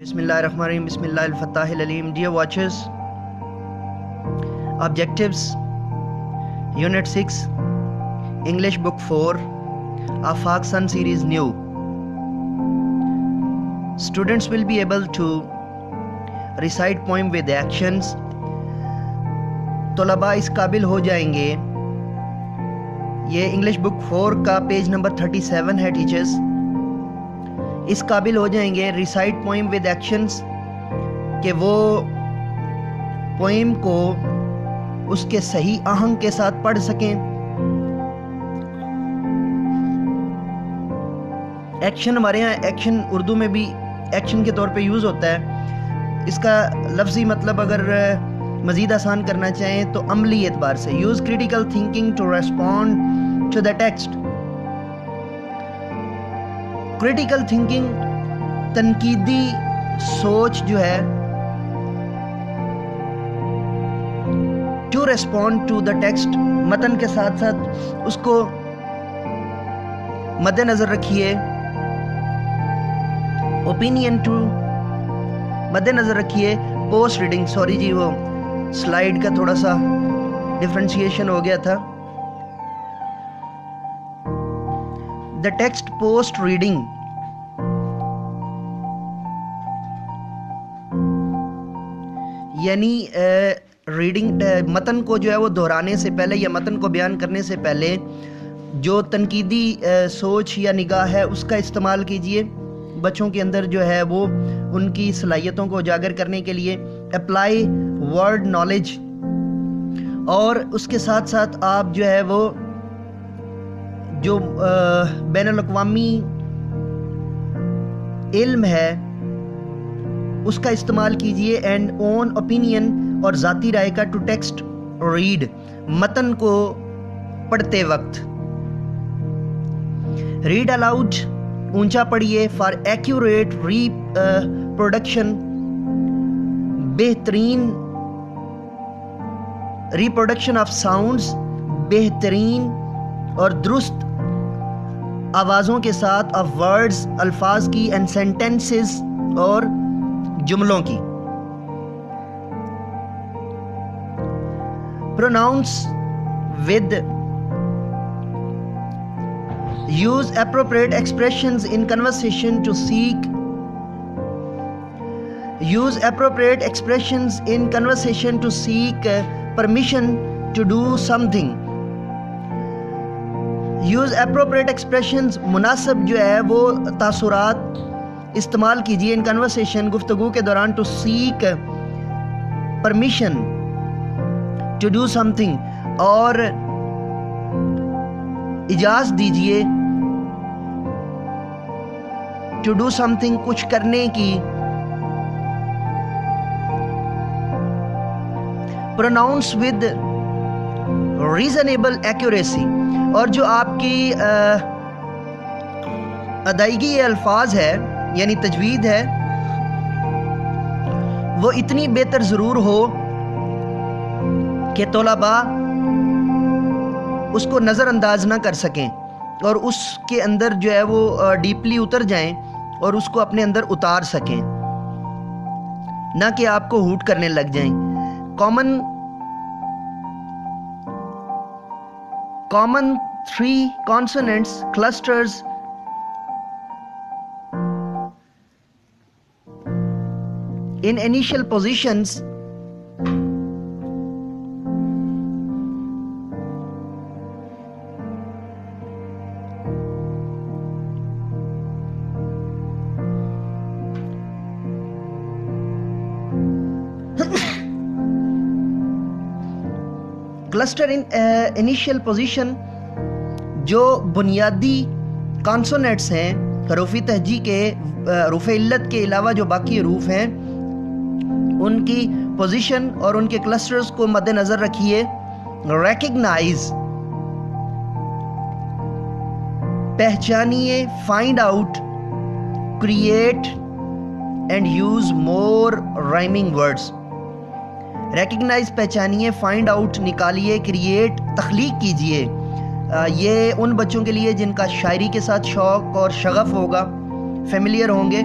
Bismillahirrahmanirrahim. Bismillahil-Fattahil-Alim. Dear watchers, objectives, Unit 6, English Book 4, Afaq Sun Series New. Students will be able to recite poem with actions. طلباء اس قابل ہو جائیں گے. یہ English book 4 کا page number 37 ہے teachers. اس قابل ہو جائیں گے ریسائٹ پوئم ود ایکشنز کہ وہ پوئم کو اس کے صحیح آہنگ کے ساتھ پڑھ سکیں. ایکشن ہمارے ہاں ایکشن اردو میں بھی ایکشن کے طور پہ یوز ہوتا ہے. اس کا لفظی مطلب اگر مزید آسان کرنا چاہیں تو عملی اعتبار سے use critical thinking to respond to the text. Critical thinking تنقیدی سوچ جو ہے to respond to the text متن کے ساتھ ساتھ اس کو مد نظر رکھیے. اوپینین ٹو مد نظر رکھیے. پوسٹ ریڈنگ سوری جی وہ سلائیڈ کا تھوڑا سا ڈفرینشیشن ہو گیا تھا. دا ٹیکسٹ پوسٹ ریڈنگ یعنی ریڈنگ متن کو جو ہے وہ دہرانے سے پہلے یا متن کو بیان کرنے سے پہلے جو تنقیدی سوچ یا نگاہ ہے اس کا استعمال کیجئے. بچوں کے اندر جو ہے وہ ان کی صلاحیتوں کو اجاگر کرنے کے لیے اپلائی ورڈ نالج، اور اس کے ساتھ ساتھ آپ جو ہے وہ جو بین الاقوامی علم ہے اس کا استعمال کیجئے. اینڈ اون اوپینین اور ذاتی رائے کا ٹو ٹیکسٹ ریڈ متن کو پڑھتے وقت. ریڈ الاؤڈ اونچا پڑھیے. فار ایکوریٹ ری پروڈکشن بہترین ریپروڈکشن آف ساؤنڈز بہترین اور درست آوازوں کے ساتھ آف ورڈز الفاظ کی اینڈ سینٹینسز اور جملوں کی. Pronouns with use appropriate expressions in conversation to seek permission to do something. use appropriate expressions مناسب جو ہے وہ تاثرات استعمال کیجئے in conversation گفتگو کے دوران to seek permission to do something اور اجازت دیجئے to do something کچھ کرنے کی. pronounce with reasonable accuracy اور جو آپ کی ادائیگی الفاظ ہے یعنی تجوید ہے وہ اتنی بہتر ضرور ہو کہ طلباء اس کو نظر انداز نہ کر سکیں اور اس کے اندر جو ہے وہ ڈیپلی اتر جائیں اور اس کو اپنے اندر اتار سکیں، نہ کہ آپ کو ہوٹ کرنے لگ جائیں. Common 3 consonants clusters in initial positions cluster in initial position جو بنیادی کانسونیٹس ہیں حروف تہجی کے حروف علت کے علاوہ جو باقی حروف ہیں ان کی پوزیشن اور ان کے کلسٹرز کو مد نظر رکھیے. ریکگنائز پہچانیے. Find out create and use more rhyming words. Recognise پہچانیے، فائنڈ آؤٹ نکالیے، کریٹ تخلیق کیجئے. یہ ان بچوں کے لیے جن کا شاعری کے ساتھ شوق اور شغف ہوگا، فیملیئر ہوں گے.